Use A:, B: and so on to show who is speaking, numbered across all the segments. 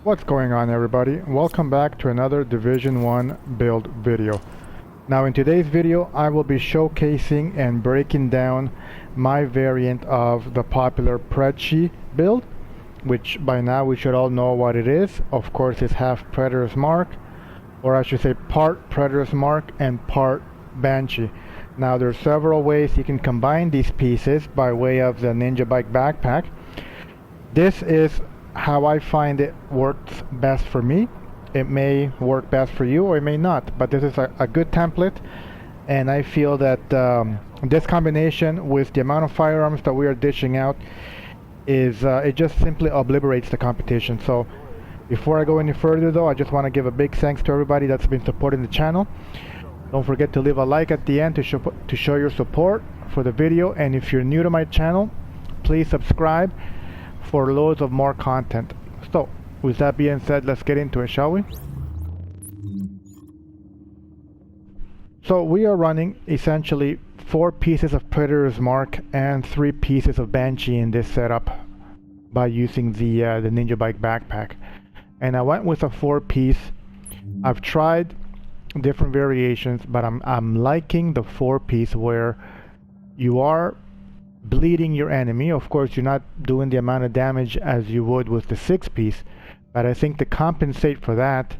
A: What's going on, everybody? Welcome back to another Division 1 build video. Now in today's video I will be showcasing and breaking down my variant of the popular Predshee build, which by now we should all know what it is. Of course, it's half Predator's Mark, or I should say part Predator's Mark and part Banshee. Now there's several ways you can combine these pieces by way of the Ninja Bike backpack. This is how I find it works best for me. It may work best for you or it may not, but this is a good template, and I feel that this combination with the amount of firearms that we are dishing out is it just simply obliterates the competition. So before I go any further though, I just want to give a big thanks to everybody that's been supporting the channel. Don't forget to leave a like at the end to show your support for the video, and if you're new to my channel, please subscribe for loads of more content. So with that being said, let's get into it, shall we? So we are running essentially 4 pieces of Predator's Mark and 3 pieces of Banshee in this setup by using the Ninja Bike backpack, and I went with a 4-piece. I've tried different variations, but I'm liking the 4-piece where you are bleeding your enemy. Of course, you're not doing the amount of damage as you would with the 6-piece, but I think to compensate for that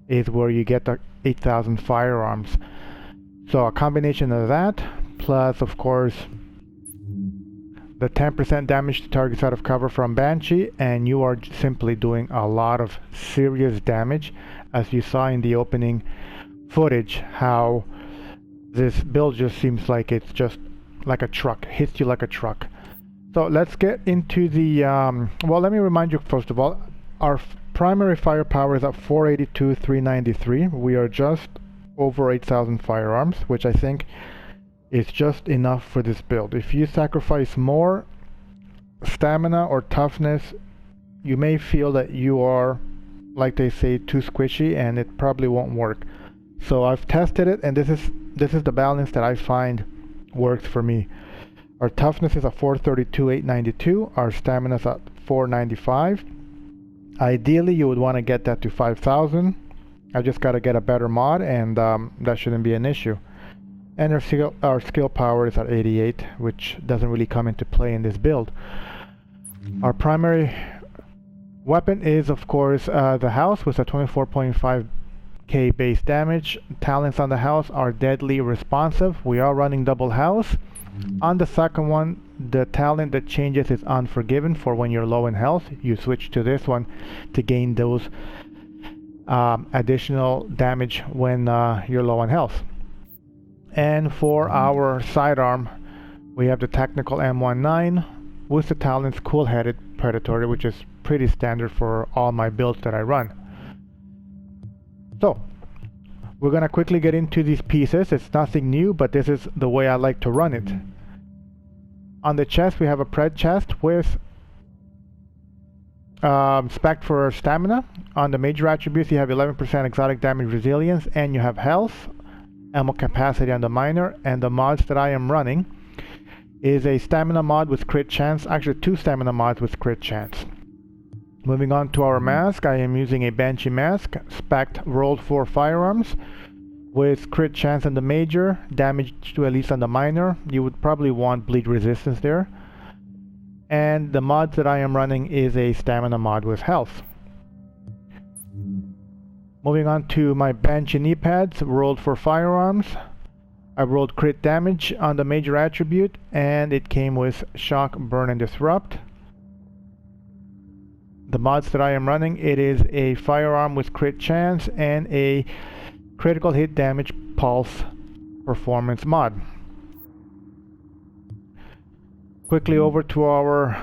A: is where you get the 8,000 firearms. So a combination of that plus, of course, the 10% damage to targets out of cover from Banshee, and you are simply doing a lot of serious damage, as you saw in the opening footage, how this build just seems like it's just like a truck, hits you like a truck. So let's get into the well, let me remind you first of all, our primary firepower is at 482, 393. We are just over 8,000 firearms, which I think is just enough for this build. If you sacrifice more stamina or toughness, you may feel that you are, like they say, too squishy, and it probably won't work. So I've tested it, and this is the balance that I find works for me. Our toughness is at 432, 892. Our stamina is at 495. Ideally, you would want to get that to 5,000. I just got to get a better mod, and that shouldn't be an issue. And our skill power is at 88, which doesn't really come into play in this build. Our primary weapon is, of course, the house with a 24.5k base damage. Talents on the house are deadly responsive. We are running double house. On the second one, the talent that changes is Unforgiven. For when you're low in health, you switch to this one to gain those additional damage when you're low in health. And for our sidearm, we have the Technical M19 with the talents Cool-Headed Predatory, which is pretty standard for all my builds that I run. So we're going to quickly get into these pieces. It's nothing new, but this is the way I like to run it. On the chest, we have a Pred chest with spec for stamina. On the major attributes, you have 11% exotic damage resilience, and you have health, ammo capacity on the minor. And the mods that I am running is a stamina mod with crit chance, actually 2 stamina mods with crit chance. Moving on to our mask, I am using a Banshee mask, spec'd rolled 4 firearms with crit chance on the major, damage to at least on the minor. You would probably want bleed resistance there. And the mod that I am running is a stamina mod with health. Moving on to my Banshee knee pads, rolled 4 firearms. I rolled crit damage on the major attribute, and it came with shock, burn, and disrupt. The mods that I am running, it is a firearm with crit chance and a critical hit damage pulse performance mod. Quickly over to our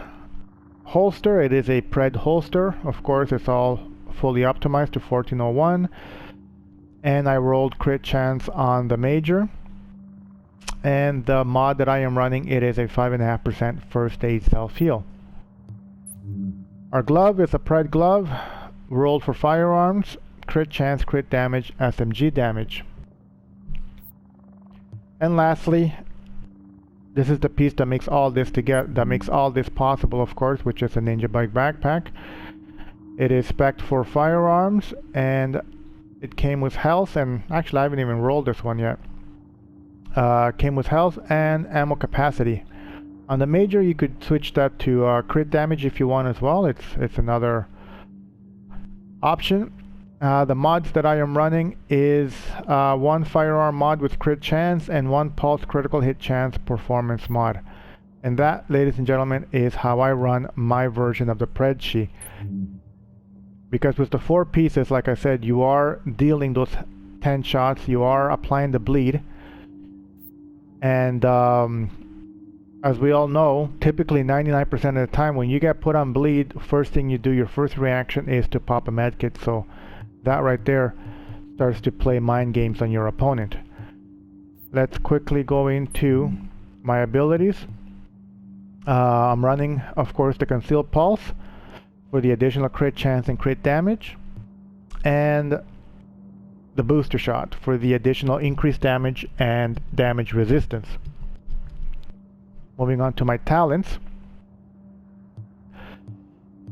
A: holster. It is a Pred holster. Of course, it's all fully optimized to 1401, and I rolled crit chance on the major. And the mod that I am running, it is a 5.5% first aid self-heal. Our glove is a Pred glove, rolled for firearms, crit chance, crit damage, SMG damage. And lastly, this is the piece that makes all this together, that makes all this possible, of course, which is a Ninja Bike backpack. It is spec'd for firearms, and it came with health, and actually I haven't even rolled this one yet. Came with health and ammo capacity. On the major, you could switch that to crit damage if you want as well. It's another option. The mods that I am running is one firearm mod with crit chance and one pulse critical hit chance performance mod. And that, ladies and gentlemen, is how I run my version of the Predshee. Because with the 4 pieces, like I said, you are dealing those 10 shots, you are applying the bleed. And as we all know, typically 99% of the time when you get put on bleed, first thing you do, your first reaction is to pop a medkit. So that right there starts to play mind games on your opponent. Let's quickly go into my abilities. I'm running, of course, the Concealed Pulse for the additional crit chance and crit damage, and the Booster Shot for the additional increased damage and damage resistance. Moving on to my talents.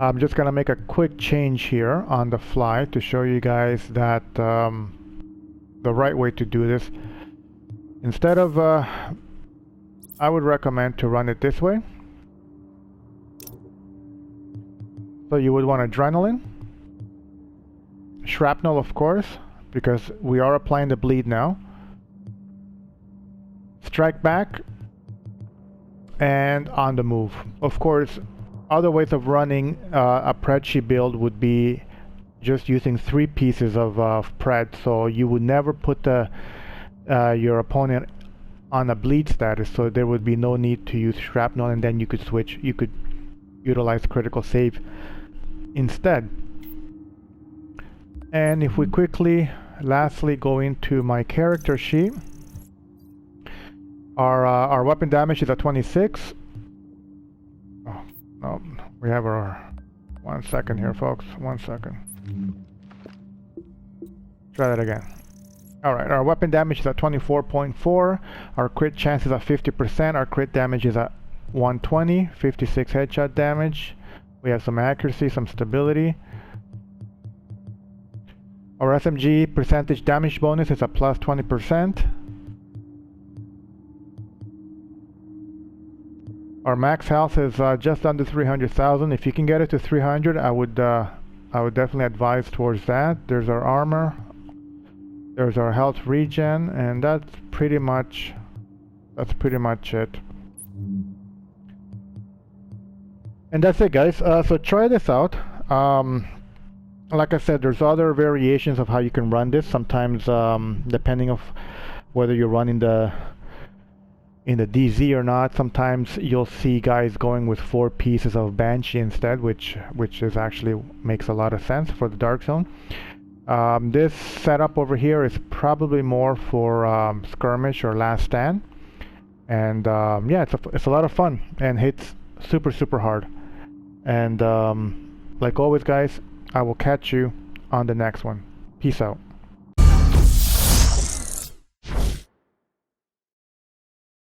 A: I'm just gonna make a quick change here on the fly to show you guys that the right way to do this. Instead of I would recommend to run it this way. So you would want Adrenaline, Shrapnel, of course, because we are applying the bleed now, Strike Back, and On the Move. Of course, other ways of running a Predshee build would be just using 3 pieces of pred, so you would never put your opponent on a bleed status, so there would be no need to use Shrapnel, and then you could switch, you could utilize critical save instead. And if we quickly, lastly, go into my character sheet, our weapon damage is at 26. Oh, no, we have our... 1 second here, folks. 1 second. Try that again. Alright, our weapon damage is at 24.4. Our crit chance is at 50%. Our crit damage is at 120. 56 headshot damage. We have some accuracy, some stability. Our SMG percentage damage bonus is a plus 20%. Our max health is just under 300,000. If you can get it to 300, I would definitely advise towards that. There's our armor. There's our health regen, and that's pretty much it. And that's it, guys. So try this out. Like I said, there's other variations of how you can run this. Sometimes, depending of whether you're running in the DZ or not, sometimes you'll see guys going with 4 pieces of Banshee instead, which is actually makes a lot of sense for the Dark Zone. This setup over here is probably more for Skirmish or Last Stand, and yeah, it's a lot of fun and hits super hard. And like always, guys, I will catch you on the next one. Peace out.